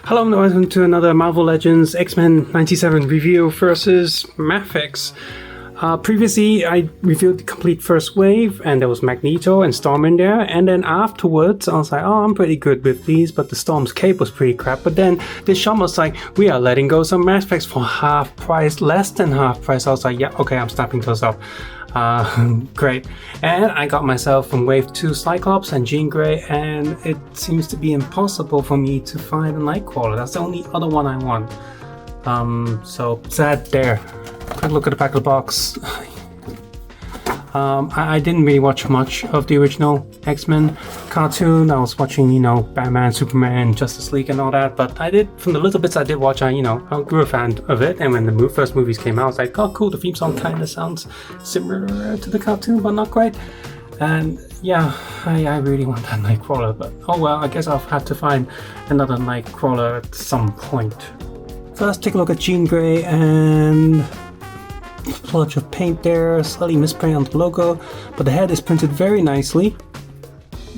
Hello and welcome to another Marvel Legends X-Men 97 review versus Mafex. Previously, I reviewed the complete first wave, and there was Magneto and Storm in there, and then afterwards, I was like, oh, I'm pretty good with these, but the Storm's cape was pretty crap. But then this shop was like, we are letting go some Mafex for half price, less than half price. I was like, yeah, okay, I'm snapping those up. Great. And I got myself from Wave 2 Cyclops and Jean Grey, and it seems to be impossible for me to find a Nightcrawler. That's the only other one I want. So sad there. Quick look at the back of the box. I didn't really watch much of the original X-Men cartoon. I was watching, Batman, Superman, Justice League and all that, but I did, from the little bits I did watch, I grew a fan of it, and when the first movies came out, I was like, oh cool, the theme song kind of sounds similar to the cartoon, but not quite. And yeah, I really want that Nightcrawler, but oh well, I guess I'll have to find another Nightcrawler at some point. First, take a look at Jean Grey, and splotch of paint there, slightly misprint on the logo, but the head is printed very nicely.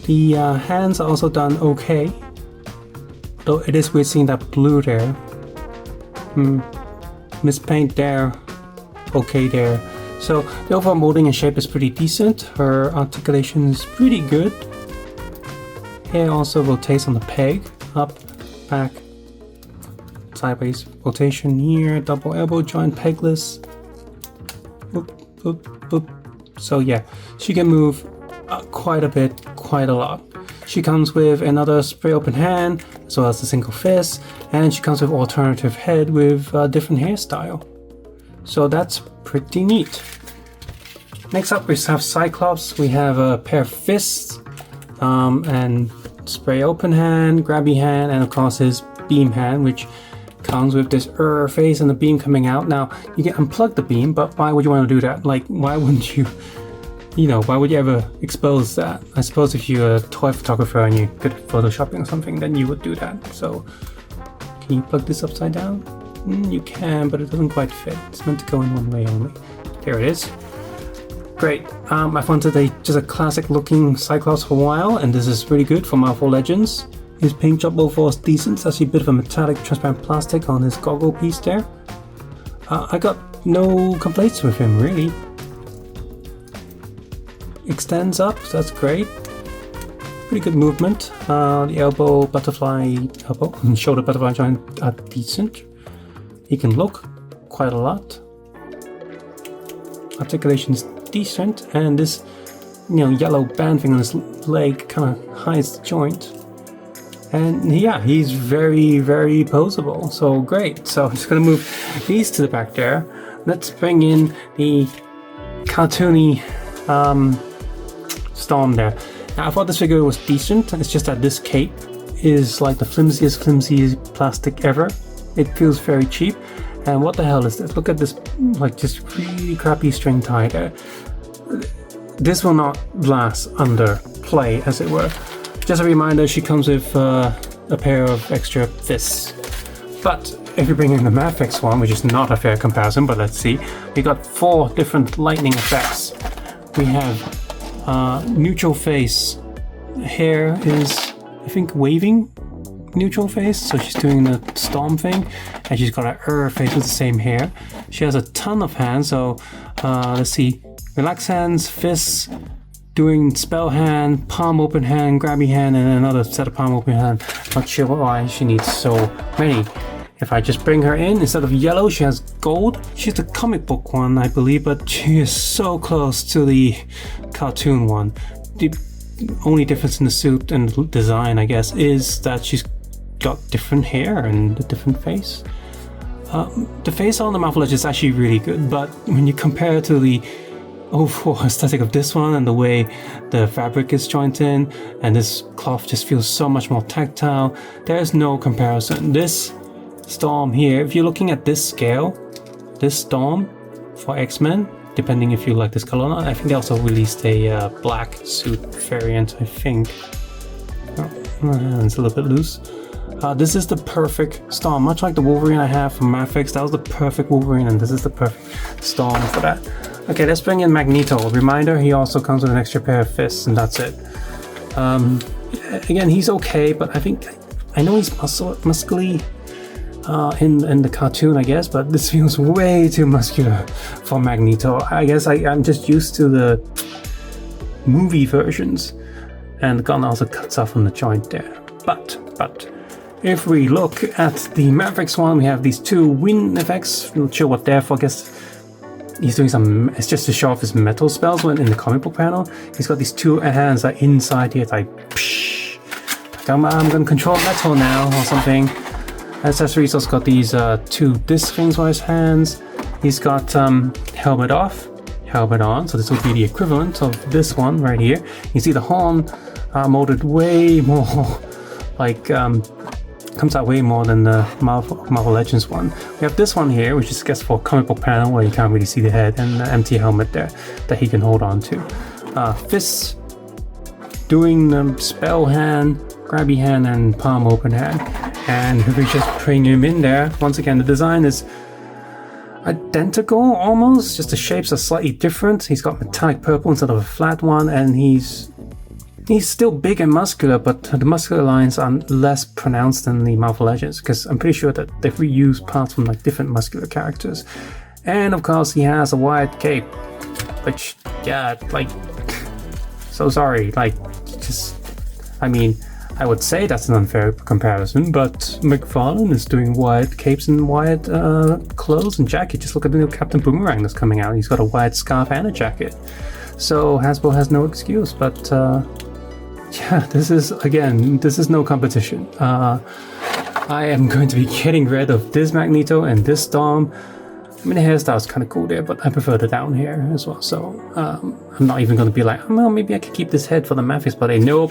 The hands are also done okay, though it is weird seeing that blue there. Mispaint there, okay there. So the overall molding and shape is pretty decent. Her articulation is pretty good. Hair also rotates on the peg, up, back, sideways rotation here, double elbow joint, pegless. Boop, boop, boop. So yeah, she can move quite a bit, quite a lot. She comes with another spray open hand, as well as a single fist, and she comes with alternative head with a different hairstyle. So that's pretty neat. Next up we have Cyclops. We have a pair of fists, and spray open hand, grabby hand, and of course his beam hand, which comes with this face and the beam coming out. Now, you can unplug the beam, but why would you want to do that? Like, why wouldn't you, why would you ever expose that? I suppose if you're a toy photographer and you're good at photoshopping or something, then you would do that. So, can you plug this upside down? You can, but it doesn't quite fit. It's meant to go in one way only. There it is. Great. I've wanted just a classic looking Cyclops for a while, and this is really good for Marvel Legends. His paint job overall is decent. It's actually a bit of a metallic transparent plastic on his goggle piece there. I got no complaints with him really. Extends up, so that's great. Pretty good movement. The elbow, butterfly elbow, and shoulder butterfly joint are decent. He can look quite a lot. Articulation is decent, and this yellow band thing on his leg kind of hides the joint. And yeah, he's very, very poseable, so great. So I'm just going to move these to the back there. Let's bring in the cartoony Storm there. Now, I thought this figure was decent. It's just that this cape is like the flimsiest plastic ever. It feels very cheap. And what the hell is this? Look at this, like, just really crappy string tie there. This will not last under play, as it were. Just a reminder, she comes with a pair of extra fists. But if you bring in the Mafex one, which is not a fair comparison, but let's see, we got 4 different lightning effects. We have neutral face. Hair is, I think, waving neutral face, so she's doing the Storm thing, and she's got her face with the same hair. She has a ton of hands, so let's see, relax hands, fists, doing spell hand, palm open hand, grabby hand, and another set of palm open hand. Not sure why she needs so many. If I just bring her in, instead of yellow, she has gold. She's the comic book one, I believe, but she is so close to the cartoon one. The only difference in the suit and design, I guess, is that she's got different hair and a different face. The face on the Marvel Legends is actually really good, but when you compare it to the overall aesthetic of this one and the way the fabric is joined in, and this cloth just feels so much more tactile, there is no comparison. This Storm here, if you're looking at this scale, this Storm for X-Men, depending if you like this color or not, I think they also released a black suit variant, I think. It's a little bit loose. This is the perfect Storm, much like the Wolverine I have from Mafex. That was the perfect Wolverine, and this is the perfect Storm for that. Okay, let's bring in Magneto. Reminder, he also comes with an extra pair of fists, and that's it. Again, he's okay, but I think I know he's muscly in the cartoon, I guess, but this feels way too muscular for Magneto. I guess I'm just used to the movie versions, and the gun also cuts off from the joint there. But if we look at the Mafex one, we have these two wind effects. Not sure what they're for. I guess he's doing some. It's just to show off his metal spells when in the comic book panel. He's got these two hands like inside here. It's like, psh, I'm gonna control metal now or something. Accessories also got these two disc things for his hands. He's got helmet off, helmet on. So this would be the equivalent of this one right here. You see the horn molded way more like. Comes out way more than the Marvel Legends one. We have this one here, which is I guess for a comic book panel where you can't really see the head, and the empty helmet there that he can hold on to. Fists, doing the spell hand, grabby hand, and palm open hand. And if we just bring him in there, once again, the design is identical almost, just the shapes are slightly different. He's got metallic purple instead of a flat one, and he's still big and muscular, but the muscular lines are less pronounced than the Marvel Legends, because I'm pretty sure that they've reused parts from like different muscular characters. And of course he has a wide cape, which, yeah, like, so sorry, like, just, I mean, I would say that's an unfair comparison, but McFarlane is doing wide capes and wide clothes and jacket. Just look at the new Captain Boomerang that's coming out. He's got a wide scarf and a jacket. So Hasbro has no excuse, but yeah, this is no competition. I am going to be getting rid of this Magneto and this Storm. I mean, the hairstyle's kind of cool there, but I prefer the down hair as well. So I'm not even going to be like, well, maybe I can keep this head for the Mafex, but nope.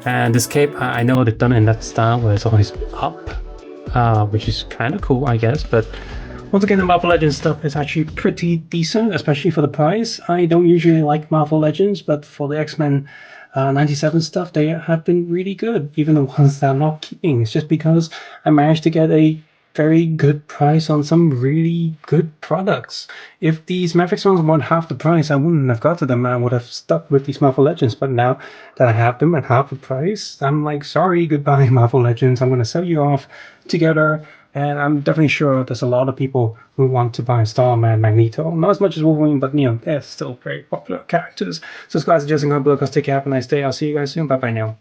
And this cape, I know they've done it in that style where it's always up, which is kind of cool, I guess. But once again, the Marvel Legends stuff is actually pretty decent, especially for the price. I don't usually like Marvel Legends, but for the X-Men 97 stuff, they have been really good, even the ones that I'm not keeping. It's just because I managed to get a very good price on some really good products. If these Mafex ones weren't half the price, I wouldn't have got to them. I would have stuck with these Marvel Legends, but now that I have them at half the price, I'm like, sorry, goodbye Marvel Legends. I'm going to sell you off together. And I'm definitely sure there's a lot of people who want to buy Storm and Magneto. Not as much as Wolverine, but they're still very popular characters. So guys, just going to take care. Have a nice day. I'll see you guys soon. Bye bye now.